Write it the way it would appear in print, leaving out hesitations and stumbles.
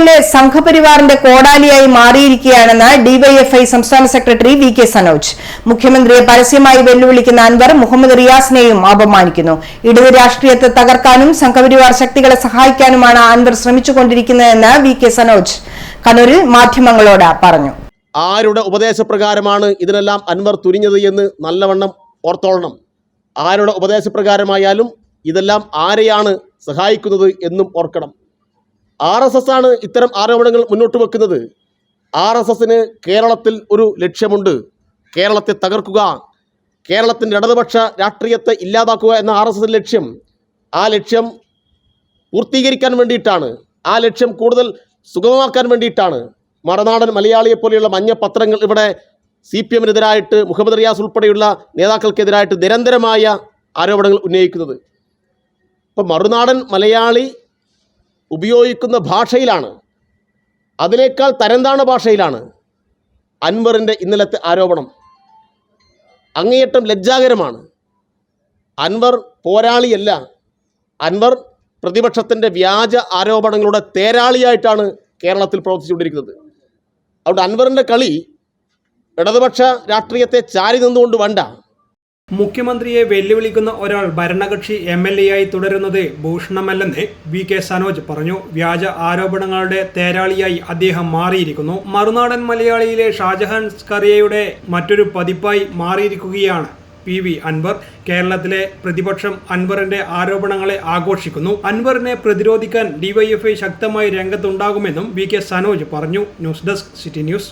MLA സംഘപരിവാറിന്റെ കോടാലിയായി മാറിയിരിക്കുകയാണെന്ന് DYFI സംസ്ഥാന secretary V K Sanoj. മുഖ്യമന്ത്രിയെ പരസ്യമായി വെല്ലുവിളിക്കുന്ന അൻവർ മുഹമ്മദ് റിയാസിനെയും അപമാനിക്കുന്നു. ഇടത് രാഷ്ട്രീയത്തെ തകർക്കാനും സംഘപരിവാർ ശക്തികളെ സഹായിക്കാനുമാണ് അൻവർ ശ്രമിച്ചുകൊണ്ടിരിക്കുന്നതെന്ന് വി കെ സനോജ് കണ്ണൂരിൽ മാധ്യമങ്ങളോട് പറഞ്ഞു. ആരുടെ ഉപദേശപ്രകാരമാണ് ഇതിനെല്ലാം അൻവർ തുനിഞ്ഞത് എന്ന് നല്ലവണ്ണം ഓർത്തോളണം. ആരുടെ ഉപദേശപ്രകാരമായാലും ഇതെല്ലാം ആരെയാണ് സഹായിക്കുന്നത് എന്നും ഓർക്കണം. RSS ആണ് ഇത്തരം ആരോപണങ്ങൾ മുന്നോട്ട് വെക്കുന്നത്. RSSന് കേരളത്തിൽ ഒരു ലക്ഷ്യമുണ്ട്: കേരളത്തെ തകർക്കുക, കേരളത്തിൻ്റെ ഇടതുപക്ഷ രാഷ്ട്രീയത്തെ ഇല്ലാതാക്കുക എന്ന RSS ലക്ഷ്യം. ആ ലക്ഷ്യം പൂർത്തീകരിക്കാൻ വേണ്ടിയിട്ടാണ്, ആ ലക്ഷ്യം കൂടുതൽ സുഗമമാക്കാൻ വേണ്ടിയിട്ടാണ് മറുനാടൻ മലയാളിയെപ്പോലെയുള്ള മഞ്ഞ പത്രങ്ങൾ ഇവിടെ CPMനെതിരായിട്ട് മുഹമ്മദ് റിയാസ് ഉൾപ്പെടെയുള്ള നേതാക്കൾക്കെതിരായിട്ട് നിരന്തരമായ ആരോപണങ്ങൾ ഉന്നയിക്കുന്നത്. ഇപ്പം മറുനാടൻ മലയാളി ഉപയോഗിക്കുന്ന ഭാഷയിലാണ്, അതിനേക്കാൾ തരംതാണ ഭാഷയിലാണ് അൻവറിൻ്റെ ഇന്നലത്തെ ആരോപണം. അങ്ങേയറ്റം ലജ്ജാകരമാണ്. അൻവർ പോരാളിയല്ല, അൻവർ പ്രതിപക്ഷത്തിൻ്റെ വ്യാജ ആരോപണങ്ങളുടെ തേരാളിയായിട്ടാണ് കേരളത്തിൽ പ്രവർത്തിച്ചുകൊണ്ടിരിക്കുന്നത്. അതുകൊണ്ട് അൻവറിൻ്റെ കളി ഇടതുപക്ഷ രാഷ്ട്രീയത്തെ ചാരി നിന്നുകൊണ്ട് വേണ്ട. മുഖ്യമന്ത്രിയെ വെല്ലുവിളിക്കുന്ന ഒരാൾ ഭരണകക്ഷി MLA ആയി തുടരുന്നത് ഭൂഷണമല്ലെന്ന് വി കെ സനോജ് പറഞ്ഞു. വ്യാജ ആരോപണങ്ങളുടെ തേരാളിയായി അദ്ദേഹം മാറിയിരിക്കുന്നു. മറുനാടൻ മലയാളിയിലെ ഷാജഹാൻ സ്കറിയയുടെ മറ്റൊരു പതിപ്പായി മാറിയിരിക്കുകയാണ് PV അൻവർ. കേരളത്തിലെ പ്രതിപക്ഷം അൻവറിന്റെ ആരോപണങ്ങളെ ആഘോഷിക്കുന്നു. അൻവറിനെ പ്രതിരോധിക്കാൻ DYFI ശക്തമായി രംഗത്തുണ്ടാകുമെന്നും വി കെ സനോജ് പറഞ്ഞു. News desk city news.